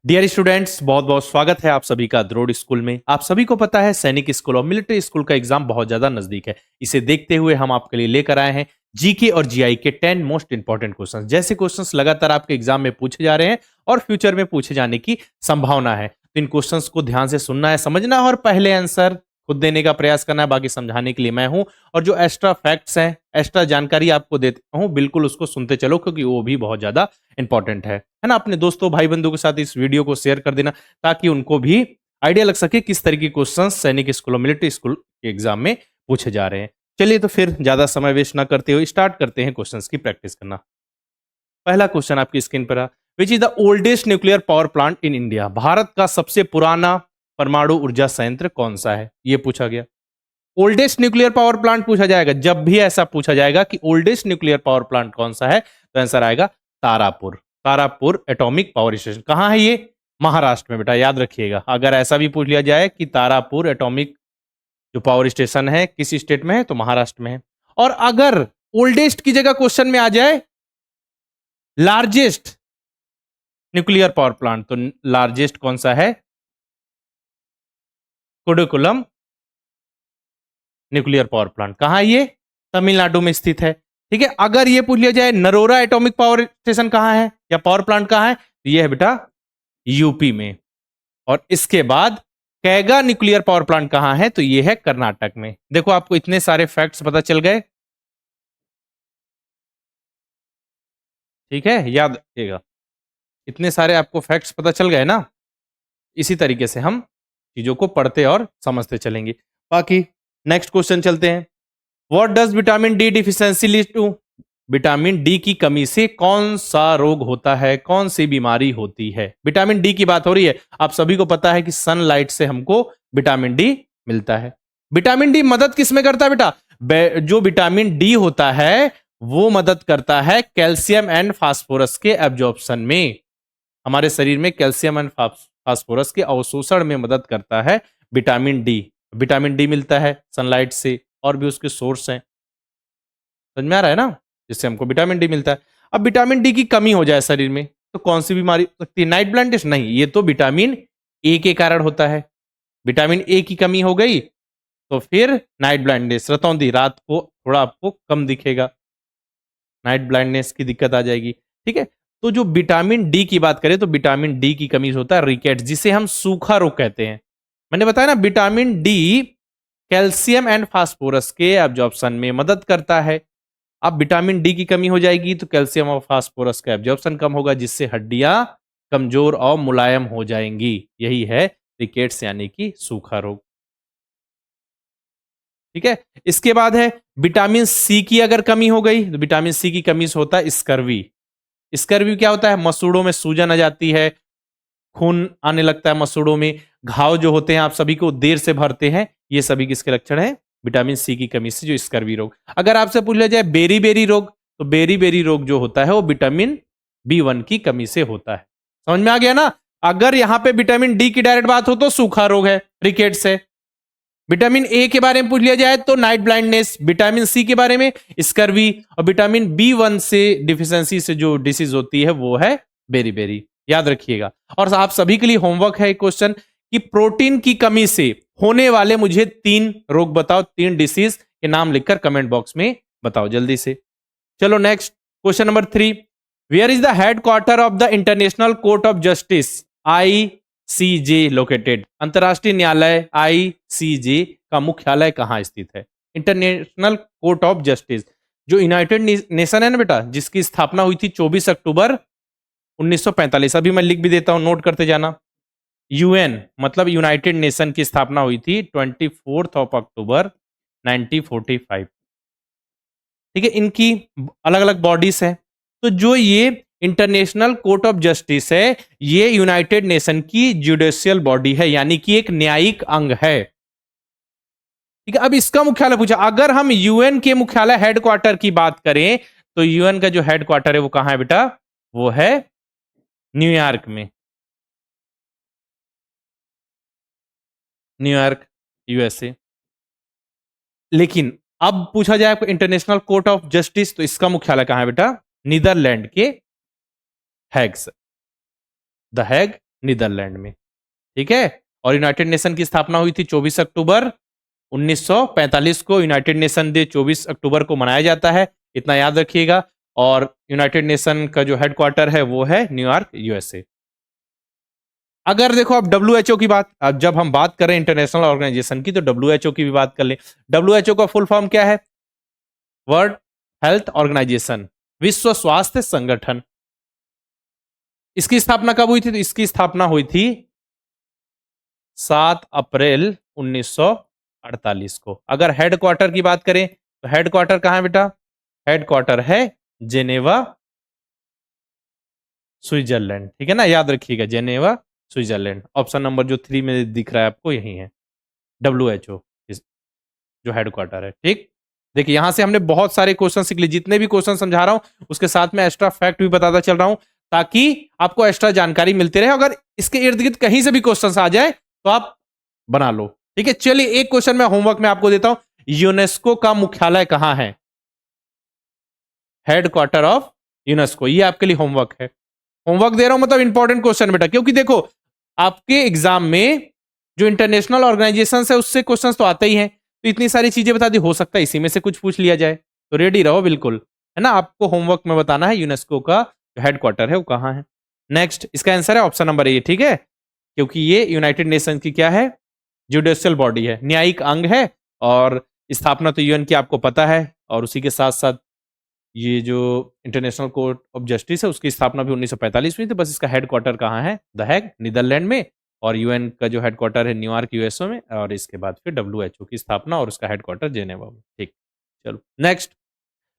Dear students, बहुत बहुत स्वागत है आप सभी का द्रोड़ स्कूल में। आप सभी को पता है सैनिक स्कूल और मिलिट्री स्कूल का एग्जाम बहुत ज्यादा नजदीक है। इसे देखते हुए हम आपके लिए लेकर आए हैं जीके और जीआई के 10 मोस्ट इंपॉर्टेंट क्वेश्चंस। जैसे क्वेश्चंस लगातार आपके एग्जाम में पूछे जा रहे हैं और फ्यूचर में पूछे जाने की संभावना है, तो इन क्वेश्चंस को ध्यान से सुनना है, समझना है और पहले आंसर खुद देने का प्रयास करना है। बाकी समझाने के लिए मैं हूं, और जो एक्स्ट्रा फैक्ट्स हैं, एक्स्ट्रा जानकारी आपको देता हूं, बिल्कुल उसको सुनते चलो क्योंकि वो भी बहुत ज्यादा इंपॉर्टेंट है ना। अपने दोस्तों भाई बंधु के साथ इस वीडियो को शेयर कर देना ताकि उनको भी आइडिया लग सके किस तरह के क्वेश्चन सैनिक स्कूल और मिलिट्री स्कूल के एग्जाम में पूछे जा रहे हैं। चलिए तो फिर ज्यादा समय वेस्ट ना करते हुए स्टार्ट करते हैं क्वेश्चंस की प्रैक्टिस करना। पहला क्वेश्चन आपकी स्क्रीन पर है, which is the oldest nuclear power plant in India? Bharat का सबसे पुराना परमाणु ऊर्जा संयंत्र कौन सा है? ये पूछा गया। ओल्डेस्ट न्यूक्लियर पावर प्लांट पूछा जाएगा, जब भी ऐसा पूछा जाएगा कि ओल्डेस्ट न्यूक्लियर पावर प्लांट कौन सा है, तो आंसर आएगा Tarapur. Tarapur atomic power station कहां है? ये महाराष्ट्र में बेटा, याद रखिएगा। अगर ऐसा भी पूछ लिया जाए कि तारापुर एटॉमिक जो पावर स्टेशन है किस स्टेट में है, तो महाराष्ट्र में है। और अगर ओल्डेस्ट की जगह क्वेश्चन में आ जाए लार्जेस्ट न्यूक्लियर पावर प्लांट, तो लार्जेस्ट कौन सा है? कुडुकुलम न्यूक्लियर पावर प्लांट। कहां है ये? तमिलनाडु में स्थित है। ठीक है। अगर ये पूछ लिया जाए नरोरा एटॉमिक पावर स्टेशन कहां है या पावर प्लांट कहां है, तो ये है बेटा यूपी में। और इसके बाद कैगा न्यूक्लियर पावर प्लांट कहां है, तो ये है कर्नाटक में। देखो आपको इतने सारे फैक्ट्स पता चल गए। ठीक है, याद रखिएगा, इतने सारे आपको फैक्ट्स पता चल गए ना। इसी तरीके से हम चीजों को पढ़ते और समझते चलेंगे। बाकी नेक्स्ट क्वेश्चन चलते हैं। What does vitamin D deficiency lead to? Vitamin D की कमी से कौन सा रोग होता है, कौन सी बीमारी होती है? विटामिन डी की बात हो रही है। आप सभी को पता है कि सनलाइट से हमको विटामिन डी मिलता है। विटामिन डी मदद किस में करता है बेटा? जो विटामिन डी होता है वो मदद करता है कैल्शियम एंड फास्फोरस के एब्जॉर्प्शन में। हमारे शरीर में कैल्शियम एंड फास्फोरस के अवशोषण में मदद करता है विटामिन डी। विटामिन डी मिलता है सनलाइट से, और भी उसके सोर्स हैं। समझ में आ रहा है ना, जिससे हमको विटामिन डी मिलता है। अब विटामिन डी की कमी हो जाए शरीर में तो कौन सी बीमारी हो सकती है? Night blindness? नहीं, ये तो विटामिन ए के कारण होता है। विटामिन ए की कमी हो गई तो फिर नाइट ब्लाइंडनेस, रतौंधी, रात को थोड़ा आपको कम दिखेगा, नाइट ब्लाइंडनेस की दिक्कत आ जाएगी। ठीक है। तो जो विटामिन डी की बात करें तो विटामिन डी की कमी से होता है रिकेट्स, जिसे हम सूखा रोग कहते हैं। मैंने बताया ना, vitamin D calcium and phosphorus के एब्जॉर्प्शन में मदद करता है। अब विटामिन डी की कमी हो जाएगी तो कैल्शियम और फास्फोरस का एब्जॉर्प्शन कम होगा, जिससे हड्डियां कमजोर और मुलायम हो जाएंगी। यही है रिकेट्स यानी कि सूखा रोग। ठीक है। इसके बाद है विटामिन सी की अगर कमी हो गई तो विटामिन सी की कमी से होता है स्कर्वी। स्कर्वी क्या होता है? मसूड़ों में सूजन आ जाती है, खून आने लगता है मसूड़ों में, घाव जो होते हैं आप सभी को देर से भरते हैं। ये सभी किसके लक्षण हैं? विटामिन सी की कमी से जो स्कर्वी रोग। अगर आपसे पूछ लिया जाए बेरी बेरी रोग, तो बेरी बेरी रोग जो होता है वो विटामिन बी1 की कमी से होता है। समझ में आ गया ना। अगर यहां पे विटामिन डी की डायरेक्ट बात हो तो सूखा रोग है, रिकेट्स है। विटामिन ए के बारे में पूछ लिया जाए तो नाइट ब्लाइंडनेस, विटामिन सी के बारे में स्कर्वी, और विटामिन बी1 से डिफिशियंसी से जो डिसीज होती है वो है बेरी बेरी। याद रखिएगा। और आप सभी के लिए होमवर्क है क्वेश्चन कि प्रोटीन की कमी से होने वाले मुझे 3 रोग बताओ, 3 डिसीज के नाम लिखकर कमेंट बॉक्स में बताओ जल्दी से। चलो next question number 3, where is the headquarter of the International Court of Justice ICJ located? अंतरराष्ट्रीय न्यायालय ICJ का मुख्यालय कहां स्थित है? इंटरनेशनल कोर्ट ऑफ जस्टिस जो यूनाइटेड नेशन है ना बेटा, जिसकी स्थापना हुई थी 24 अक्टूबर 1945। अभी मैं लिख भी देता हूं, नोट करते जाना। यूएन मतलब यूनाइटेड नेशन की स्थापना हुई थी 24 अक्टूबर 1945। ठीक है। इनकी अलग अलग बॉडीज हैं। तो जो ये इंटरनेशनल कोर्ट ऑफ जस्टिस है, ये यूनाइटेड नेशन की जुडिशियल बॉडी है, यानी कि एक न्यायिक अंग है। ठीक है। अब इसका मुख्यालय पूछा, अगर हम यूएन के मुख्यालय हेडक्वार्टर की बात करें तो यूएन का जो हेडक्वार्टर है वो कहां है बेटा? वो है न्यूयॉर्क में। New York, USA. लेकिन अब पूछा जाए आपको इंटरनेशनल कोर्ट ऑफ जस्टिस, तो इसका मुख्यालय कहां है बेटा? नीदरलैंड के हैग से, द हैग नीदरलैंड में। ठीक है, और यूनाइटेड नेशन की स्थापना हुई थी 24 अक्टूबर 1945 को। यूनाइटेड नेशन डे 24 अक्टूबर को मनाया जाता है, इतना याद रखिएगा। और यूनाइटेड नेशन का जो हेडक्वार्टर है वो है न्यूयॉर्क, यूएसए। अगर देखो अब डब्ल्यूएचओ की बात, अब जब हम बात करें इंटरनेशनल ऑर्गेनाइजेशन की तो डब्ल्यूएचओ की भी बात कर लें। डब्ल्यूएचओ का फुल फॉर्म क्या है? वर्ल्ड हेल्थ ऑर्गेनाइजेशन, विश्व स्वास्थ्य संगठन। इसकी स्थापना कब हुई थी? तो इसकी स्थापना हुई थी 7 अप्रैल 1948 को। अगर हेडक्वार्टर की बात करें तो हेडक्वार्टर कहां है बेटा? हेडक्वार्टर है जेनेवा, स्विट्जरलैंड। ठीक है ना, याद रखिएगा, जेनेवा, स्विट्जरलैंड। ऑप्शन नंबर जो 3 में दिख रहा है आपको यही है, डब्ल्यूएचओ जो हेडक्वार्टर है। ठीक, देखिए यहां से हमने बहुत सारे क्वेश्चन सीख लिए। जितने भी क्वेश्चन समझा रहा हूं उसके साथ में एक्स्ट्रा फैक्ट भी बताता चल रहा हूं, ताकि आपको एक्स्ट्रा जानकारी मिलती रहे। अगर इसके इर्द गिर्द कहीं से भी क्वेश्चन आ जाए तो आप बना लो। ठीक है, चलिए एक क्वेश्चन मैं होमवर्क में आपको देता हूं। यूनेस्को का मुख्यालय कहां है? हेडक्वार्टर ऑफ यूनेस्को, ये आपके लिए होमवर्क है। होमवर्क दे रहा हूं मतलब इंपॉर्टेंट क्वेश्चन बेटा, क्योंकि देखो आपके एग्जाम में जो इंटरनेशनल ऑर्गेनाइजेशन है उससे क्वेश्चन तो आते ही हैं, तो इतनी सारी चीजें बता दी, हो सकता है इसी में से कुछ पूछ लिया जाए, तो रेडी रहो बिल्कुल, है ना। आपको होमवर्क में बताना है यूनेस्को का हेडक्वार्टर है वो कहां है। नेक्स्ट, इसका आंसर है ऑप्शन नंबर ए। ठीक है, क्योंकि ये यूनाइटेड नेशन की क्या है? जुडिशियल बॉडी है, न्यायिक अंग है। और स्थापना तो यूएन की आपको पता है, और उसी के साथ साथ ये जो इंटरनेशनल कोर्ट ऑफ जस्टिस है उसकी स्थापना भी 1945 में थी। बस इसका हेडक्वार्टर कहाँ है? द हैग, नीदरलैंड में। और यूएन का जो हेडक्वार्टर है न्यूयॉर्क, यूएसओ में। और इसके बाद फिर डब्ल्यूएचओ की स्थापना और उसका हेडक्वार्टर जेनेवा में। ठीक, चलो नेक्स्ट।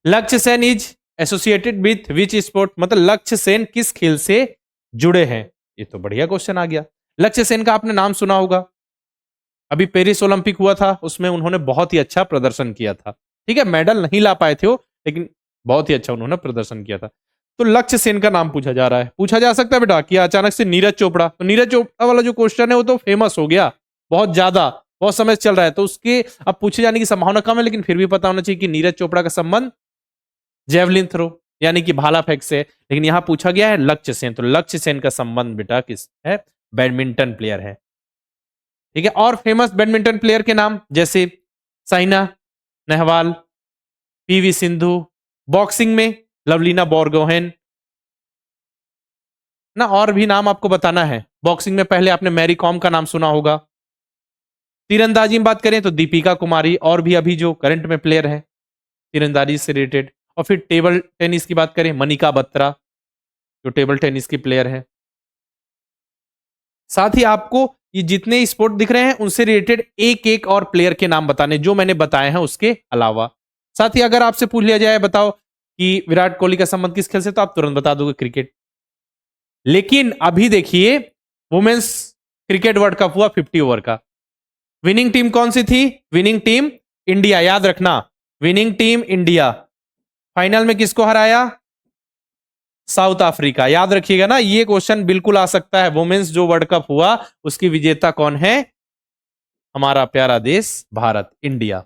लक्ष्य Sen is associated with which sport? मतलब लक्ष्य सेन किस खेल से जुड़े हैं? ये तो बढ़िया क्वेश्चन आ गया। लक्ष्य सेन का आपने नाम सुना होगा, अभी पेरिस ओलंपिक हुआ था उसमें उन्होंने बहुत ही अच्छा प्रदर्शन किया था। ठीक है, मेडल नहीं ला पाए थे वो, लेकिन बहुत ही अच्छा उन्होंने प्रदर्शन किया था। तो लक्ष्य सेन का नाम पूछा जा रहा है। पूछा जा सकता है बेटा कि अचानक से नीरज चोपड़ा, तो नीरज चोपड़ा वाला जो क्वेश्चन है वो तो फेमस हो गया बहुत ज्यादा, बहुत समय से चल रहा है, तो उसके अब पूछे जाने की संभावना कम है। लेकिन फिर भी पता होना चाहिए कि नीरज चोपड़ा का संबंध जेवलिन थ्रो यानी कि भाला फेंक से। लेकिन यहां पूछा गया है लक्ष्य सेन, तो लक्ष्य सेन का संबंध बेटा किस है? बैडमिंटन प्लेयर है। ठीक है, और फेमस बैडमिंटन प्लेयर के नाम जैसे साइना नेहवाल, पीवी सिंधु, बॉक्सिंग में लवलीना बोरगोहेन ना, और भी नाम आपको बताना है। बॉक्सिंग में पहले आपने मैरी कॉम का नाम सुना होगा। तीरंदाजी में बात करें तो दीपिका कुमारी, और भी अभी जो करंट में प्लेयर है तीरंदाजी से रिलेटेड। और फिर टेबल टेनिस की बात करें, मनिका बत्रा जो टेबल टेनिस की प्लेयर है। साथ ही आपको ये जितने स्पोर्ट दिख रहे हैं उनसे रिलेटेड एक एक और प्लेयर के नाम बताने जो मैंने बताए हैं उसके अलावा। साथ ही अगर आपसे पूछ लिया जाए बताओ कि विराट कोहली का संबंध किस खेल से, तो आप तुरंत बता दोगे क्रिकेट। लेकिन अभी देखिए वुमेन्स क्रिकेट वर्ल्ड कप हुआ 50 ओवर का, विनिंग टीम कौन सी थी? विनिंग टीम इंडिया, याद रखना, विनिंग टीम इंडिया। फाइनल में किसको हराया? South Africa. याद रखिएगा ना, ये क्वेश्चन बिल्कुल आ सकता है। वुमेन्स जो वर्ल्ड कप हुआ उसकी विजेता कौन है? हमारा प्यारा देश भारत, इंडिया।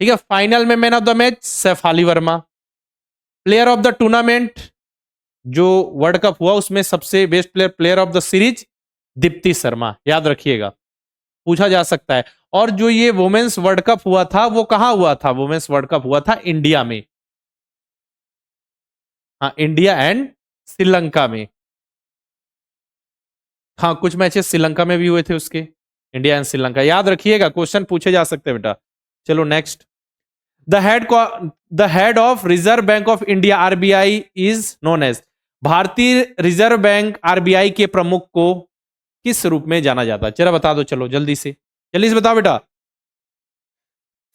ठीक है, फाइनल में man of the match Shafali Verma. Player of the tournament जो वर्ल्ड कप हुआ उसमें सबसे best player, player of the series Deepti Sharma. याद रखिएगा, पूछा जा सकता है। और जो ये वुमेन्स वर्ल्ड कप हुआ था वो कहां हुआ था? वुमेन्स वर्ल्ड कप हुआ था इंडिया में। हाँ, इंडिया एंड श्रीलंका में। हाँ, कुछ मैचेस श्रीलंका में भी हुए थे उसके, इंडिया एंड श्रीलंका। याद रखिएगा, क्वेश्चन पूछे जा सकते हैं बेटा। चलो next. The head of Reserve Bank of India RBI is known as? भारतीय रिजर्व बैंक आरबीआई के प्रमुख को किस रूप में जाना जाता है? चलो बता दो, चलो जल्दी से, जल्दी से बताओ बेटा।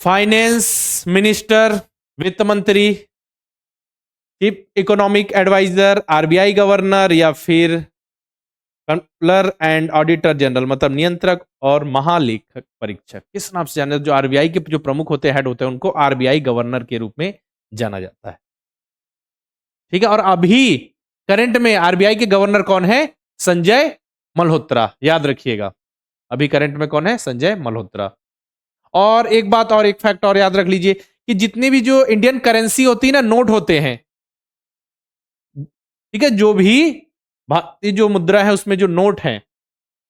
फाइनेंस मिनिस्टर, वित्त मंत्री, chief economic adviser, RBI governor, या फिर कंट्रोलर एंड ऑडिटर जनरल, मतलब नियंत्रक और महालेखक परीक्षक। किस नाम से जाना? जो आरबीआई के जो प्रमुख होते हैं, हेड होते हैं, उनको आरबीआई गवर्नर के रूप में जाना जाता है। ठीक है, और अभी करंट में आरबीआई के गवर्नर कौन है? संजय मल्होत्रा। याद रखिएगा, अभी करंट में कौन है? संजय मल्होत्रा। और एक बात और, एक फैक्ट और याद रख लीजिए कि जितनी भी जो इंडियन करेंसी होती है ना, नोट होते हैं, ठीक है, जो भी भारतीय जो मुद्रा है उसमें जो नोट है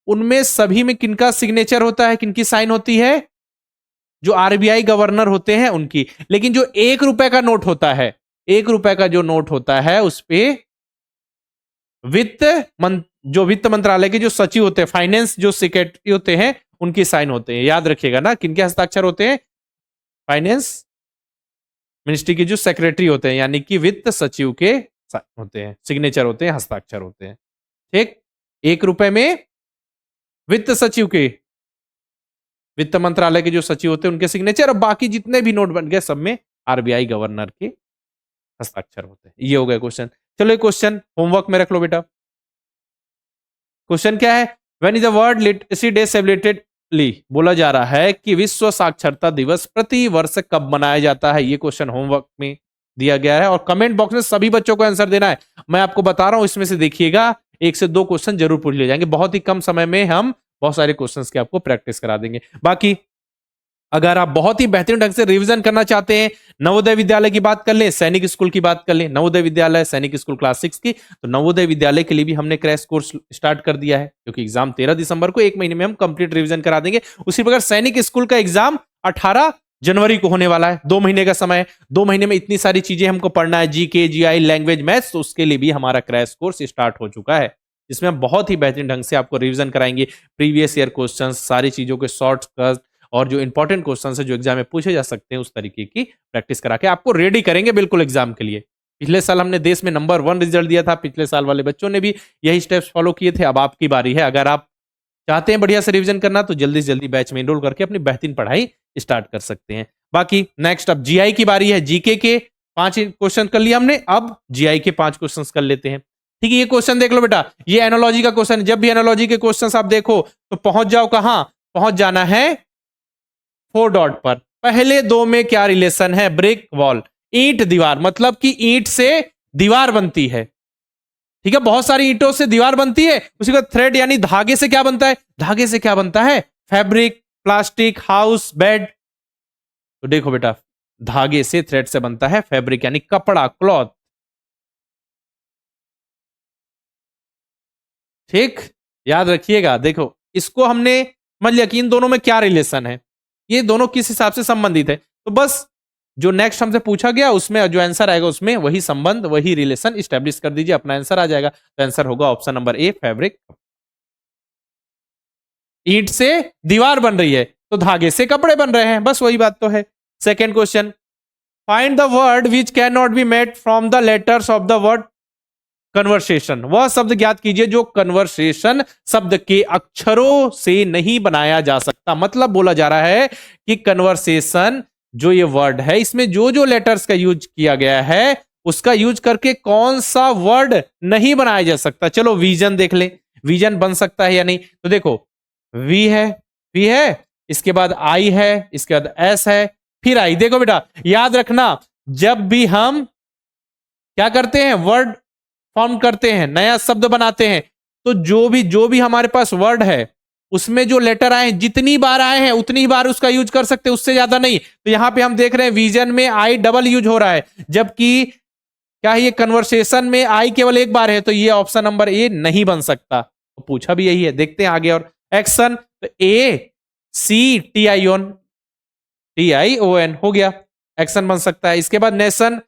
उनमें सभी में किनका सिग्नेचर होता है, किनकी साइन होती है? जो आरबीआई गवर्नर होते हैं उनकी। लेकिन जो 1 रुपए का नोट होता है, 1 रुपए का जो नोट होता है उस पे जो वित्त मंत्रालय के जो सचिव होते हैं, फाइनेंस जो सेक्रेटरी होते हैं, उनकी साइन होते हैं। याद रखिएगा ना, किनके हस्ताक्षर होते हैं? फाइनेंस मिनिस्ट्री के जो सेक्रेटरी होते हैं, यानी कि वित्त सचिव के होते हैं, सिग्नेचर होते हैं, हस्ताक्षर होते हैं। ठीक, 1 रुपए में वित्त सचिव के, वित्त मंत्रालय के जो सचिव होते हैं उनके सिग्नेचर, और बाकी जितने भी नोट बन गए सब में आरबीआई गवर्नर के हस्ताक्षर होते हैं। ये हो गए क्वेश्चन। चलो एक क्वेश्चन होमवर्क में रख लो बेटा। क्वेश्चन क्या है? When is the world literacy day celebratedly? बोला जा रहा है कि विश्व साक्षरता दिवस प्रति वर्ष कब मनाया जाता है। ये क्वेश्चन होमवर्क में दिया गया है और कमेंट बॉक्स में सभी बच्चों को आंसर देना है। मैं आपको बता रहा हूं, इसमें से देखिएगा 1 से 2 क्वेश्चन जरूर पूछ लिए जाएंगे। बहुत ही कम समय में हम बहुत सारे क्वेश्चंस की आपको प्रैक्टिस करा देंगे। बाकी अगर आप बहुत ही बेहतरीन ढंग से रिवीजन करना चाहते हैं, नवोदय विद्यालय की बात कर लें, सैनिक स्कूल की बात कर लें, नवोदय विद्यालय सैनिक स्कूल क्लास 6 की, तो नवोदय विद्यालय के लिए भी हमने क्रैश कोर्स स्टार्ट कर दिया है, क्योंकि एग्जाम 13 दिसंबर को, 1 महीने में हम कंप्लीट रिवीजन करा देंगे। उसी प्रकार सैनिक स्कूल का एग्जाम 18 जनवरी को होने वाला है। 2 महीने का समय है। 2 महीने में इतनी सारी चीजें हमको पढ़ना है, जीके, जीआई, लैंग्वेज, मैथ्स, तो उसके लिए भी हमारा क्रैश कोर्स स्टार्ट हो चुका है, जिसमें हम बहुत ही बेहतरीन ढंग से आपको रिवीजन कराएंगे। प्रीवियस ईयर क्वेश्चन, सारी चीजों के शॉर्टकट और जो इंपॉर्टेंट क्वेश्चन है जो एग्जाम में पूछे जा सकते हैं, उस तरीके की प्रैक्टिस करा के आपको रेडी करेंगे बिल्कुल एग्जाम के लिए। पिछले साल हमने देश में नंबर 1 रिजल्ट दिया था, पिछले साल वाले बच्चों ने भी यही स्टेप्स फॉलो किए थे। अब आपकी बारी है। अगर आप चाहते हैं बढ़िया से रिवीजन करना, तो जल्दी से जल्दी बैच में एनरोल करके अपनी बेहतरीन पढ़ाई स्टार्ट कर सकते हैं। बाकी नेक्स्ट अब जीआई की बारी है। जीके के 5 क्वेश्चन कर लिया हमने, अब जीआई के 5 क्वेश्चन कर लेते हैं। ठीक है, ये क्वेश्चन देख लो बेटा, ये एनालॉजी का क्वेश्चन है। जब भी एनालॉजी के क्वेश्चन आप देखो तो पहुंच जाओ कहां? पहुंच जाना है 4 डॉट पर। पहले 2 में क्या रिलेशन है? ब्रिक वॉल, ईंट दीवार, मतलब कि ईंट से दीवार बनती है। ठीक है, बहुत सारी ईंटों से दीवार बनती है। उसी का थ्रेड यानी धागे से क्या बनता है? धागे से क्या बनता है? Fabric, plastic, house, bed. तो देखो बेटा, धागे से, थ्रेड से बनता है फैब्रिक यानी कपड़ा, क्लॉथ। ठीक, याद रखिएगा। देखो, इसको हमने समझ लिया कि इन दोनों में क्या रिलेशन है, ये दोनों किस हिसाब से संबंधित है। तो बस जो नेक्स्ट हमसे पूछा गया उसमें जो आंसर आएगा उसमें वही संबंध, वही रिलेशन स्टैब्लिश कर दीजिए, अपना आंसर आ जाएगा। तो आंसर होगा ऑप्शन नंबर ए, फैब्रिक। ईंट से दीवार बन रही है तो धागे से कपड़े बन रहे हैं, बस वही बात तो है। Second question, find the word which can not be made from the letters of the word conversation. वह शब्द ज्ञात कीजिए जो कन्वर्सेशन शब्द के अक्षरों से नहीं बनाया जा सकता। मतलब बोला जा रहा है कि कन्वर्सेशन जो ये वर्ड है, इसमें जो जो लेटर्स का यूज किया गया है उसका यूज करके कौन सा वर्ड नहीं बनाया जा सकता। चलो विजन देख लें, विजन बन सकता है या नहीं। तो देखो, वी है, इसके बाद आई है, इसके बाद एस है, फिर आई। देखो बेटा, याद रखना, जब भी हम क्या करते हैं, वर्ड फॉर्म करते हैं, नया शब्द बनाते हैं, तो जो भी हमारे पास वर्ड है उसमें जो लेटर आए हैं, जितनी बार आए हैं उतनी ही बार उसका यूज कर सकते हैं, उससे ज्यादा नहीं। तो यहां पे हम देख रहे हैं विजन में आई डबल यूज हो रहा है, जबकि क्या है, ये कन्वर्सेशन में आई केवल एक बार है, तो ये ऑप्शन नंबर ए नहीं बन सकता। तो पूछा भी यही है, देखते हैं आगे। और एक्शन, तो ए सी TION हो गया, एक्शन बन सकता है। इसके बाद नेशन,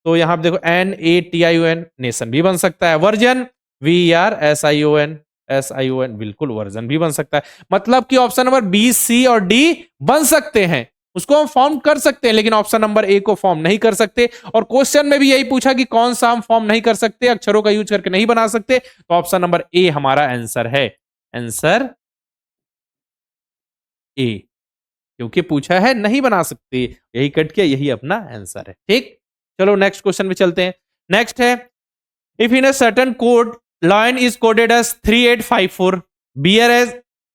तो यहां पे देखो NATION, नेशन भी बन सकता है। वर्जन, VERSION, बिल्कुल वर्जन भी बन सकता है। मतलब कि ऑप्शन नंबर बी, सी और डी बन सकते हैं, उसको हम फॉर्म कर सकते हैं, लेकिन ऑप्शन नंबर ए को फॉर्म नहीं कर सकते। और क्वेश्चन में भी यही पूछा कि कौन सा हम फॉर्म नहीं कर सकते, अक्षरों का यूज करके नहीं बना सकते, तो ऑप्शन नंबर ए हमारा आंसर है। आंसर ए, क्योंकि पूछा है नहीं बना सकते, यही कट किया, यही अपना आंसर है। ठीक, चलो नेक्स्ट क्वेश्चन में चलते हैं। नेक्स्ट है, if in a certain code line is coded as 3854, bear as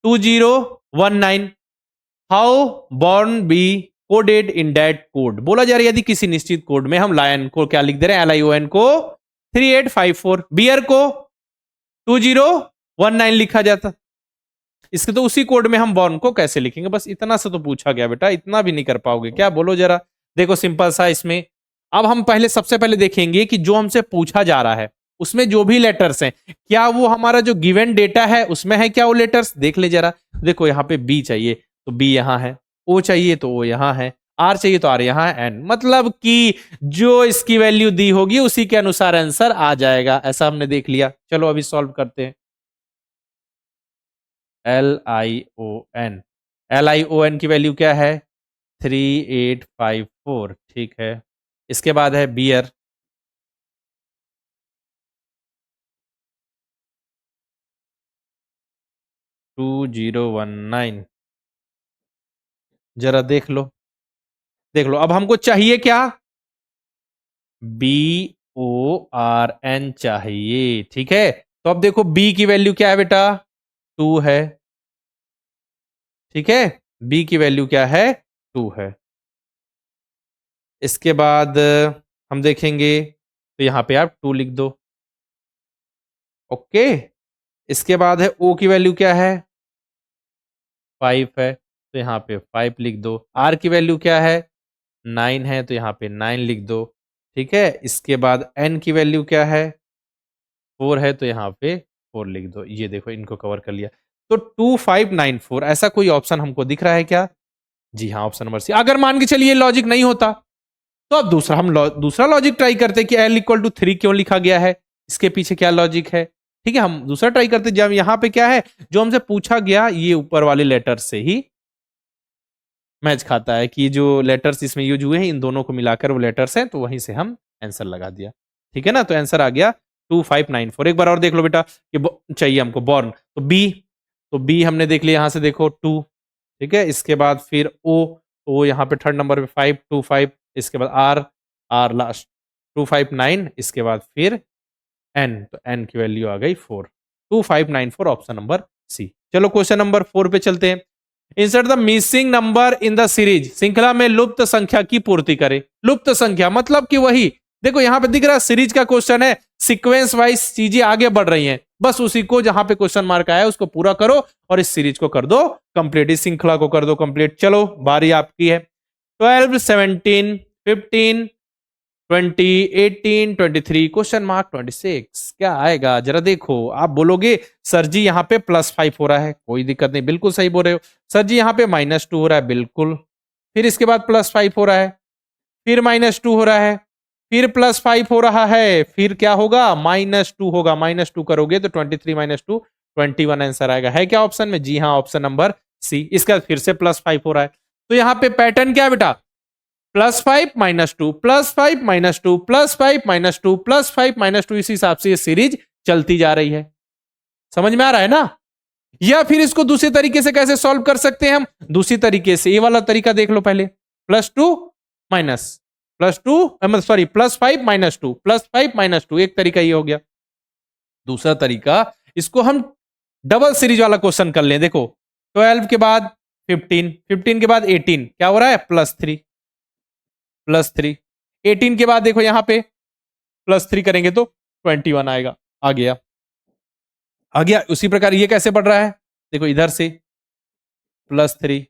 2019, how born be coded in that code. बोला जा रहा है यदि किसी निश्चित कोड में हम लायन को क्या लिख दे रहे हैं, LION को 3854, बियर को 2019 लिखा जाता, इसके तो उसी कोड में हम बॉर्न को कैसे लिखेंगे। बस इतना से तो पूछा गया बेटा, इतना भी नहीं कर पाओगे क्या, बोलो जरा। देखो सिंपल सा इसमें, अब हम सबसे पहले देखेंगे कि जो हमसे पूछा जा रहा है उसमें जो भी लेटर्स हैं, क्या वो हमारा जो गिवन डेटा है उसमें है क्या वो लेटर्स? देख ले जरा। देखो यहाँ पे बी चाहिए तो बी यहाँ है, ओ चाहिए तो ओ यहाँ है, आर चाहिए तो आर यहाँ है, एन। मतलब कि जो इसकी वैल्यू दी होगी उसी के अनुसार आंसर आ जाएगा। ऐसा हमने देख लिया। चलो अभी सॉल्व करते हैं। LION, LION की वैल्यू क्या है? 3854। ठीक है। इसके बाद है बियर, 2019। जरा देख लो, देख लो। अब हमको चाहिए क्या? BORN चाहिए। ठीक है, तो अब देखो बी की वैल्यू क्या है बेटा? 2 है। ठीक है, बी की वैल्यू क्या है? 2 है। इसके बाद हम देखेंगे तो यहां पे आप 2 लिख दो। ओके। इसके बाद है ओ की वैल्यू क्या है? 5 है, तो यहाँ पे 5 लिख दो। आर की वैल्यू क्या है? 9 है, तो यहाँ पे 9 लिख दो। ठीक है। इसके बाद एन की वैल्यू क्या है? 4 है, तो यहाँ पे 4 लिख दो। ये देखो इनको कवर कर लिया। तो 2594 ऐसा कोई ऑप्शन हमको दिख रहा है क्या? जी हाँ, ऑप्शन नंबर सी। अगर मान के चलिए लॉजिक नहीं होता तो अब दूसरा लॉजिक ट्राई करते कि L इक्वल टू 3 क्यों लिखा गया है, इसके पीछे क्या लॉजिक है। ठीक है, हम दूसरा ट्राई करते। जब यहाँ पे क्या है जो हमसे पूछा गया, ये ऊपर वाले लेटर से ही मैच खाता है कि जो लेटर्स इसमें यूज हुए हैं इन दोनों को मिलाकर वो लेटर्स हैं, तो वहीं से हम आंसर लगा दिया। ठीक है ना, तो आंसर आ गया 2594। एक बार और देख लो बेटा कि चाहिए हमको बॉर्न, तो बी हमने देख लिया। यहां से देखो 2। ठीक है, इसके बाद फिर ओ यहाँ पे थर्ड नंबर पे 525। इसके बाद आर लास्ट 259। इसके बाद फिर एन, तो एन की वैल्यू आ गई 4। 2594 ऑप्शन नंबर सी। चलो क्वेश्चन नंबर 4 पे चलते हैं। Insert the missing number in the series. श्रृंखला में लुप्त संख्या की पूर्ति करे। लुप्त संख्या मतलब कि वही देखो यहां पे दिख रहा है सीरीज का क्वेश्चन है, सीक्वेंस वाइज चीजें आगे बढ़ रही हैं, बस उसी को जहां पे क्वेश्चन मार्क आया उसको पूरा करो और इस सीरीज को कर दो कंप्लीट, इस श्रृंखला को कर दो कंप्लीट। चलो बारी आपकी है। 12 17 15 20 18 23 क्वेश्चन मार्क 26 क्या आएगा जरा देखो। आप बोलोगे सर जी यहाँ पे +5 हो रहा है, कोई दिक्कत नहीं, बिल्कुल सही बोल रहे हो। सर जी यहाँ पे -2 हो रहा है, बिल्कुल। फिर इसके बाद +5 हो रहा है, फिर -2 हो रहा है, फिर +5 हो रहा है, फिर क्या होगा? -2 होगा। -2 करोगे तो 23 -2 21 आंसर आएगा। है क्या ऑप्शन में? जी हाँ, ऑप्शन नंबर सी। इसका फिर से +5 हो रहा है, तो यहाँ पे पैटर्न क्या है बेटा? +5 -2 +5 -2 +5 -2 +5 -2। इस हिसाब से ये सीरीज चलती जा रही है। समझ में आ रहा है ना? या फिर इसको दूसरे तरीके से कैसे सॉल्व कर सकते हैं हम? दूसरी तरीके से ये वाला तरीका देख लो पहले। +2 माइनस +2 सॉरी +5 -2 +5 -2, एक तरीका ये हो गया। दूसरा तरीका, इसको हम डबल सीरीज वाला क्वेश्चन कर लें। देखो 12 के बाद 15, 15 के बाद 18 क्या हो रहा है? +3 18 के बाद देखो यहां पे +3 करेंगे तो 21 आएगा। आ गया, आ गया। उसी प्रकार ये कैसे बढ़ रहा है? देखो इधर से +3,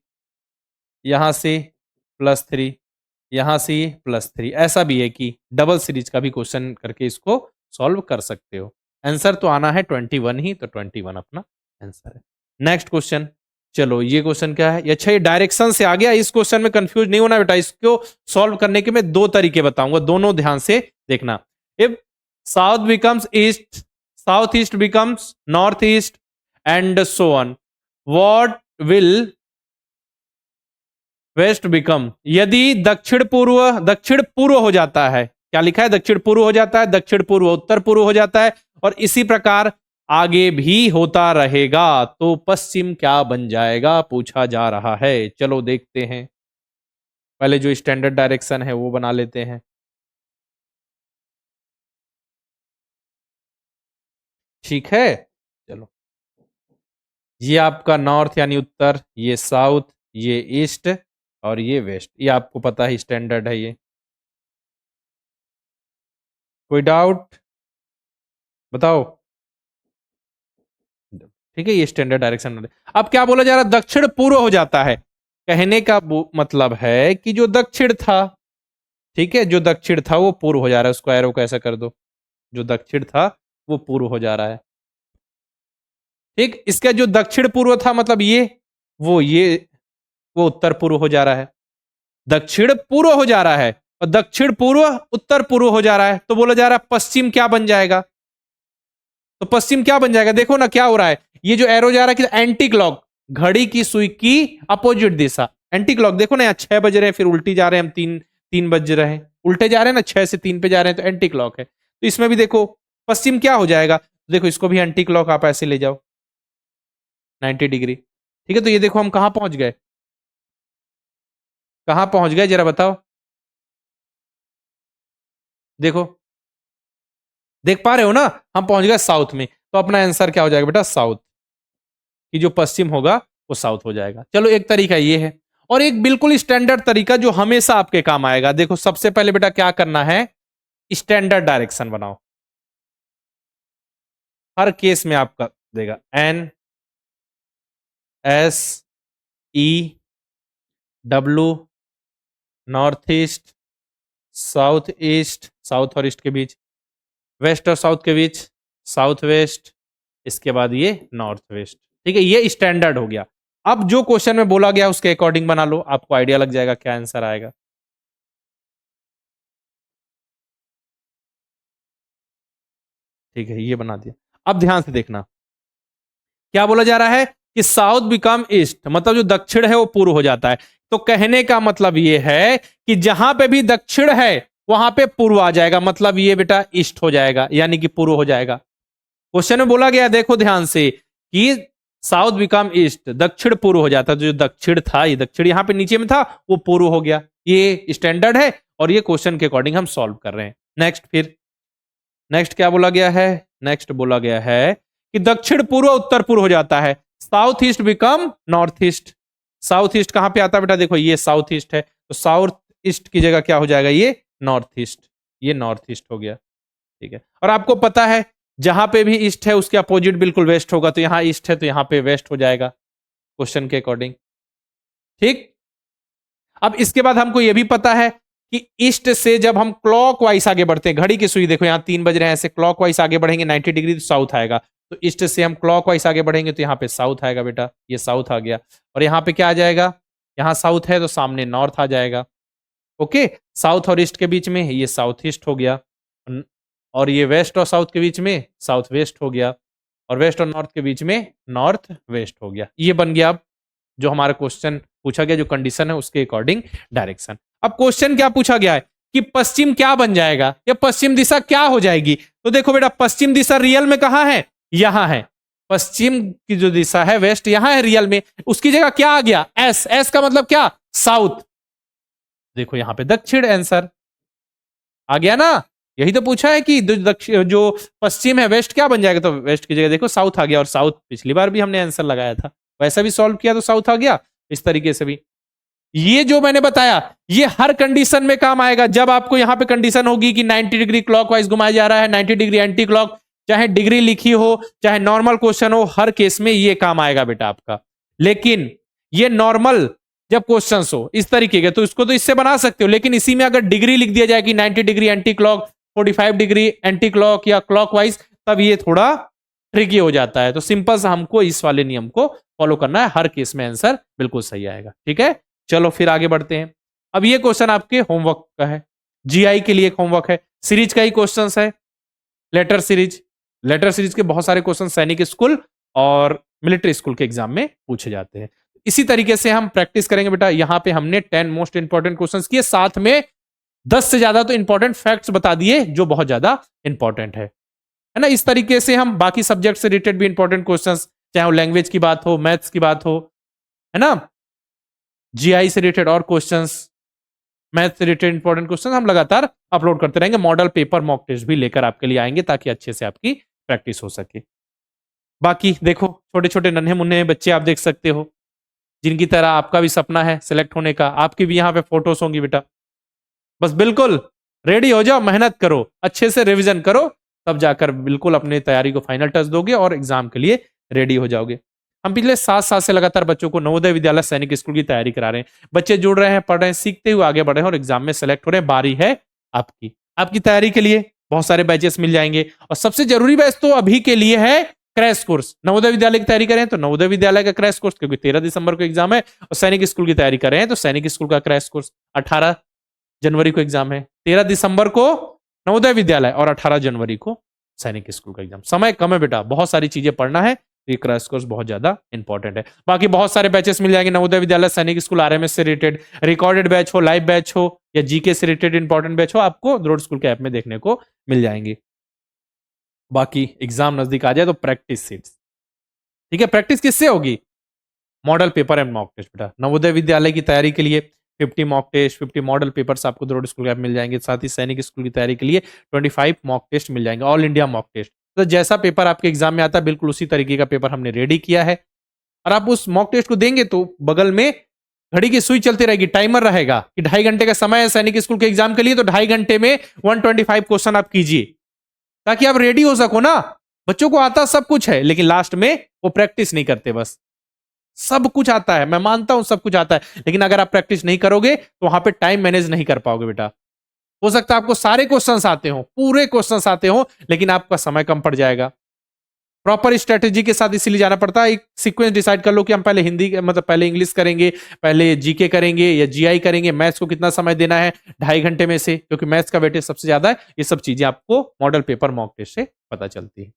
यहां से +3, यहां से +3। ऐसा भी है कि डबल सीरीज का भी क्वेश्चन करके इसको सॉल्व कर सकते हो। आंसर तो आना है 21 ही, तो 21 अपना आंसर है। Next question. चलो ये क्वेश्चन क्या है? अच्छा ये डायरेक्शन से आ गया। इस क्वेश्चन में कंफ्यूज नहीं होना बेटा, इसको सॉल्व करने के मैं दो तरीके बताऊंगा, दोनों ध्यान से देखना। If south becomes east, south east becomes north east and so on, what will west become? यदि दक्षिण पूर्व हो जाता है, क्या लिखा है? दक्षिण पूर्व हो जाता है, दक्षिण पूर्व उत्तर पूर्व हो जाता है, और इसी प्रकार आगे भी होता रहेगा, तो पश्चिम क्या बन जाएगा पूछा जा रहा है। चलो देखते हैं। पहले जो स्टैंडर्ड डायरेक्शन है वो बना लेते हैं। ठीक है, चलो ये आपका नॉर्थ यानी उत्तर, ये साउथ, ये ईस्ट और ये वेस्ट। ये आपको पता है स्टैंडर्ड है ये। कोई डाउट बताओ? ठीक है, ये स्टैंडर्ड डायरेक्शन। अब क्या बोला जा रहा है? दक्षिण पूर्व हो जाता है। कहने का मतलब है कि जो दक्षिण था, ठीक है, जो दक्षिण था वो पूर्व हो जा रहा है। उसको एरो को ऐसा कर दो, जो दक्षिण था वो पूर्व हो जा रहा है। ठीक, इसका जो दक्षिण पूर्व था मतलब वो उत्तर पूर्व हो जा रहा है। दक्षिण पूर्व हो जा रहा है और दक्षिण पूर्व उत्तर पूर्व हो जा रहा है, तो बोला जा रहा है पश्चिम क्या बन जाएगा। तो पश्चिम क्या बन जाएगा, देखो ना क्या हो रहा है, ये जो एरो जा रहा है कि एंटी क्लॉक, घड़ी की सुई की अपोजिट दिशा, एंटी क्लॉक। देखो ना यहाँ 6 बज रहे हैं, फिर उल्टी जा रहे हैं, हम 3 बज रहे हैं, उल्टे जा रहे हैं ना, 6 से 3 पे जा रहे हैं, तो एंटी क्लॉक है। तो इसमें भी देखो पश्चिम क्या हो जाएगा, तो देखो इसको भी एंटी क्लॉक आप ऐसे ले जाओ 90 डिग्री। ठीक है, तो ये देखो हम कहां पहुंच गए, कहां पहुंच गए जरा बताओ। देखो, देख पा रहे हो ना, हम पहुंच गए साउथ में, तो अपना आंसर क्या हो जाएगा बेटा, साउथ। कि जो पश्चिम होगा वो साउथ हो जाएगा। चलो एक तरीका ये है, और एक बिल्कुल स्टैंडर्ड तरीका जो हमेशा आपके काम आएगा। देखो सबसे पहले बेटा क्या करना है, स्टैंडर्ड डायरेक्शन बनाओ। हर केस में आपका देगा N S E W, north east, south east, south और ईस्ट के बीच, वेस्ट और साउथ के बीच साउथ वेस्ट, इसके बाद ये नॉर्थ वेस्ट। ठीक है, ये स्टैंडर्ड हो गया। अब जो क्वेश्चन में बोला गया उसके अकॉर्डिंग बना लो, आपको आइडिया लग जाएगा क्या आंसर आएगा। ठीक है, ये बना दिया। अब ध्यान से देखना क्या बोला जा रहा है कि साउथ बिकम ईस्ट, मतलब जो दक्षिण है वो पूर्व हो जाता है। तो कहने का मतलब ये है कि जहां पे भी दक्षिण है वहां पे पूर्व आ जाएगा, मतलब ये बेटा ईस्ट हो जाएगा, यानी कि पूर्व हो जाएगा। क्वेश्चन में बोला गया, देखो ध्यान से, कि साउथ बिकम ईस्ट, दक्षिण पूर्व हो जाता है। जो दक्षिण था, ये दक्षिण यहां पे नीचे में था, वो पूर्व हो गया। ये स्टैंडर्ड है और ये क्वेश्चन के अकॉर्डिंग हम सॉल्व कर रहे हैं। नेक्स्ट, फिर नेक्स्ट क्या बोला गया है, नेक्स्ट बोला गया है कि दक्षिण पूर्व उत्तर पूर्व हो जाता है, south east become north east. South east कहां पे आता है बेटा, देखो ये साउथ ईस्ट है, तो साउथ ईस्ट की जगह क्या हो जाएगा, ये नॉर्थ ईस्ट, ये नॉर्थ ईस्ट हो गया। ठीक है, और आपको पता है जहां पे भी ईस्ट है उसके अपोजिट बिल्कुल वेस्ट होगा, तो यहां ईस्ट है तो यहां पे वेस्ट हो जाएगा क्वेश्चन के अकॉर्डिंग। ठीक, अब इसके बाद हमको यह भी पता है कि ईस्ट से जब हम क्लॉकवाइज आगे बढ़ते हैं, घड़ी की सुई देखो यहाँ 3 बज रहे हैं, ऐसे क्लॉकवाइज आगे बढ़ेंगे 90 डिग्री, तो साउथ आएगा। तो ईस्ट से हम क्लॉकवाइज आगे बढ़ेंगे तो यहाँ पे साउथ आएगा बेटा, ये साउथ आ गया। और यहाँ पे क्या आ जाएगा, यहाँ साउथ है तो सामने नॉर्थ आ जाएगा। ओके, साउथ और ईस्ट के बीच में ये साउथ ईस्ट हो गया, और ये वेस्ट और साउथ के बीच में साउथ वेस्ट हो गया, और वेस्ट और नॉर्थ के बीच में नॉर्थ वेस्ट हो गया। ये बन गया अब जो हमारा क्वेश्चन पूछा गया, जो कंडीशन है उसके अकॉर्डिंग डायरेक्शन। अब क्वेश्चन क्या पूछा गया है कि पश्चिम क्या बन जाएगा, या पश्चिम दिशा क्या हो जाएगी। तो देखो बेटा, पश्चिम दिशा रियल में कहां है, यहां है। पश्चिम की जो दिशा है वेस्ट यहां है रियल में, उसकी जगह क्या आ गया, एस। एस का मतलब क्या, साउथ। देखो यहां पे दक्षिण आंसर आ गया ना। यही तो पूछा है कि जो पश्चिम है वेस्ट क्या बन जाएगा, तो वेस्ट की जगह देखो साउथ आ गया। और साउथ पिछली बार भी हमने आंसर लगाया था, वैसा भी सॉल्व किया तो साउथ आ गया। इस तरीके से भी ये जो मैंने बताया ये हर कंडीशन में काम आएगा। जब आपको यहां पे कंडीशन होगी कि 90 डिग्री क्लॉकवाइज घुमाया जा रहा है, 90 डिग्री एंटी क्लॉक, चाहे डिग्री लिखी हो चाहे नॉर्मल क्वेश्चन हो, हर केस में ये काम आएगा बेटा आपका। लेकिन ये नॉर्मल जब क्वेश्चन हो इस तरीके के, तो इसको तो इससे बना सकते हो, लेकिन इसी में अगर डिग्री लिख दिया जाए कि 90 degree anti clock, 45 degree anti clock या क्लॉकवाइज, तब ये थोड़ा ट्रिकी हो जाता है। तो सिंपल सा हमको इस वाले नियम को फॉलो करना है, हर केस में आंसर बिल्कुल सही आएगा। ठीक है, चलो फिर आगे बढ़ते हैं। अब ये क्वेश्चन आपके होमवर्क का है, जीआई के लिए एक होमवर्क है, सीरीज का ही क्वेश्चन है, लेटर सीरीज। लेटर सीरीज के बहुत सारे क्वेश्चन सैनिक स्कूल और मिलिट्री स्कूल के एग्जाम में पूछे जाते हैं। इसी तरीके से हम प्रैक्टिस करेंगे बेटा। यहां पे हमने 10 मोस्ट इंपॉर्टेंट क्वेश्चंस किए, साथ में 10 से ज्यादा तो इंपॉर्टेंट फैक्ट्स बता दिए जो बहुत ज्यादा इंपॉर्टेंट है ना। इस तरीके से हम बाकी सब्जेक्ट से रिलेटेड भी इंपॉर्टेंट क्वेश्चंस, चाहे वो लैंग्वेज की बात हो, मैथ्स की बात हो, है ना, जीआई से रिलेटेड और क्वेश्चंस, मैथ्स से रिलेटेड इंपॉर्टेंट क्वेश्चन हम लगातार अपलोड करते रहेंगे। मॉडल पेपर मॉक टेस्ट भी लेकर आपके लिए आएंगे ताकि अच्छे से आपकी प्रैक्टिस हो सके। बाकी देखो छोटे छोटे नन्हे मुन्ने बच्चे आप देख सकते हो, जिनकी तरह आपका भी सपना है सिलेक्ट होने का, आपकी भी यहाँ पे फोटोज होंगी बेटा। बस बिल्कुल रेडी हो जाओ, मेहनत करो, अच्छे से रिविजन करो, तब जाकर बिल्कुल अपनी तैयारी को फाइनल टच दोगे और एग्जाम के लिए रेडी हो जाओगे। हम पिछले 7 साल से लगातार बच्चों को नवोदय विद्यालय सैनिक स्कूल की तैयारी करा रहे हैं। बच्चे जुड़ रहे हैं, पढ़ रहे हैं, सीखते हुए आगे बढ़ रहे हैं और एग्जाम में सेलेक्ट हो रहे हैं। बारी है आपकी, आपकी तैयारी के लिए बहुत सारे बैचेस मिल जाएंगे। और सबसे जरूरी बैच तो अभी के लिए है क्रैश कोर्स। नवोदय विद्यालय की तैयारी करें तो नवोदय विद्यालय का क्रैश कोर्स, क्योंकि 13 दिसंबर को एग्जाम है। और सैनिक स्कूल की तैयारी कर रहे हैं तो सैनिक स्कूल का क्रैश कोर्स 18 जनवरी को एग्जाम है। 13 दिसंबर को नवोदय विद्यालय और 18 जनवरी को सैनिक स्कूल का एग्जाम। समय कम है बेटा, बहुत सारी चीजें पढ़ना है, ये क्रैश कोर्स बहुत ज्यादा इंपॉर्टेंट है। बाकी बहुत सारे बैचेस मिल जाएंगे नवोदय विद्यालय सैनिक स्कूल आरएमएस से रिलेटेड, रिकॉर्डेड बैच हो, लाइव बैच हो या जीके से रिलेटेड इंपॉर्टेंट बैच हो, आपको द्रोड़ स्कूल के ऐप में देखने को मिल जाएंगे। बाकी एग्जाम नजदीक आ जाए तो प्रैक्टिस सीट्स, ठीक है। प्रैक्टिस किससे होगी? Model paper and mock test बेटा। नवोदय विद्यालय की तैयारी के लिए 50 मॉक टेस्ट, 50 मॉडल पेपर्स आपको द्रोड़ स्कूल के ऐप मिल जाएंगे। साथ ही सैनिक स्कूल की तैयारी के लिए 25 मॉक टेस्ट मिल जाएंगे, ऑल इंडिया मॉक टेस्ट। तो जैसा पेपर आपके एग्जाम में आता है बिल्कुल उसी तरीके का पेपर हमने रेडी किया है। और आप उस मॉक टेस्ट को देंगे तो बगल में घड़ी की सुई चलती रहेगी, टाइमर रहेगा कि 2.5 घंटे का समय है सैनिक स्कूल के एग्जाम के लिए, तो 2.5 घंटे में 125 क्वेश्चन आप कीजिए, ताकि आप रेडी हो सको ना। बच्चों को आता सब कुछ है, लेकिन लास्ट में वो प्रैक्टिस नहीं करते। बस सब कुछ आता है, मैं मानता हूं सब कुछ आता है, लेकिन अगर आप प्रैक्टिस नहीं करोगे तो वहां पे टाइम मैनेज नहीं कर पाओगे बेटा। हो सकता है आपको सारे क्वेश्चंस आते हो, पूरे क्वेश्चंस आते हो, लेकिन आपका समय कम पड़ जाएगा। प्रॉपर स्ट्रेटेजी के साथ इसीलिए जाना पड़ता है। एक सीक्वेंस डिसाइड कर लो कि हम पहले हिंदी मतलब पहले इंग्लिश करेंगे, पहले जीके करेंगे या जीआई करेंगे, मैथ्स को कितना समय देना है 2.5 घंटे में से, क्योंकि मैथ्स का वेटेज सबसे ज्यादा है। ये सब चीजें आपको मॉडल पेपर मॉक टेस्ट से पता चलती है,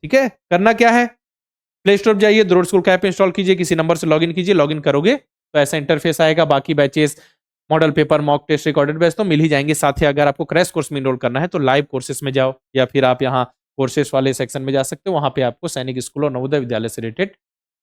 ठीक है। करना क्या है, प्ले स्टोर पर जाइए, द्रोड़ स्कूल का ऐप इंस्टॉल कीजिए, किसी नंबर से लॉगिन कीजिए। लॉगिन करोगे तो ऐसा इंटरफेस आएगा। बाकी batches, model paper, mock test, recorded batch तो मिल ही जाएंगे। साथ ही अगर आपको क्रैश कोर्स में इनरोल करना है तो लाइव कोर्सेस में जाओ, या फिर आप यहाँ कोर्सेस वाले सेक्शन में जा सकते हो। वहां पे आपको सैनिक स्कूल और नवोदय विद्यालय से रिलेटेड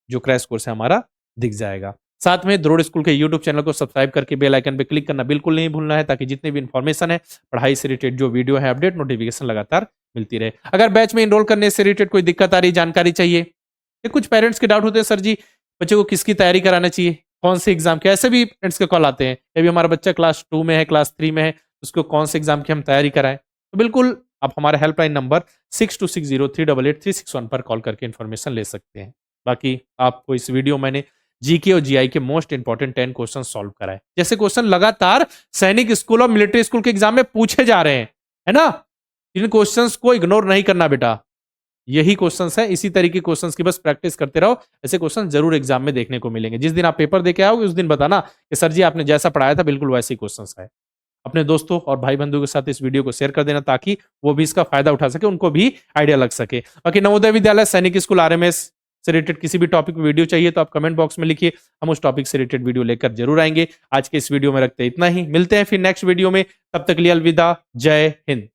जो क्रैश कोर्स है हमारा दिख जाएगा। साथ में द्रोड़ स्कूल के यूट्यूब चैनल को सब्सक्राइब करके बेल आइकन पे क्लिक करना बिल्कुल नहीं भूलना है, ताकि जितने भी इंफॉर्मेशन है पढ़ाई से रिलेटेड जो वीडियो है अपडेट नोटिफिकेशन लगातार मिलती रहे। अगर बैच में इनरोल करने से रिलेटेड कोई दिक्कत आ रही, जानकारी चाहिए, ये कुछ पेरेंट्स के डाउट होते हैं, सर जी बच्चे को किसकी तैयारी कराना चाहिए, कौन से एग्जाम के, ऐसे भी पेरेंट्स के कॉल आते हैं। अभी हमारा बच्चा क्लास 2 में है, क्लास 3 में है, उसको कौन से एग्जाम की हम तैयारी कराएं, तो बिल्कुल आप हमारे हेल्पलाइन नंबर 6260388361 पर कॉल करके इन्फॉर्मेशन ले सकते हैं। बाकी आपको इस वीडियो मैंने जीके और जीआई के मोस्ट इंपॉर्टेंट 10 क्वेश्चन सॉल्व कराए। जैसे क्वेश्चन लगातार सैनिक स्कूल और मिलिट्री स्कूल के एग्जाम में पूछे जा रहे हैं, है ना। इन क्वेश्चंस को इग्नोर नहीं करना बेटा, यही क्वेश्चंस है, इसी तरीके क्वेश्चंस की बस प्रैक्टिस करते रहो। ऐसे क्वेश्चन जरूर एग्जाम में देखने को मिलेंगे। जिस दिन आप पेपर देके आओगे उस दिन बताना कि सर जी आपने जैसा पढ़ाया था बिल्कुल वैसे ही क्वेश्चंस आए। अपने दोस्तों और भाई बंधुओं के साथ इस वीडियो को शेयर कर देना, ताकि वो भी इसका फायदा उठा सके, उनको भी आइडिया लग सके। बाकी नवोदय विद्यालय सैनिक स्कूल आरएमएस से रिलेटेड किसी भी टॉपिक में वीडियो चाहिए तो आप कमेंट बॉक्स में लिखिए, हम उस टॉपिक से रिलेटेड वीडियो लेकर जरूर आएंगे। आज के इस वीडियो में रखते इतना ही, मिलते हैं फिर नेक्स्ट वीडियो में, तब तक के लिए अलविदा, जय हिंद।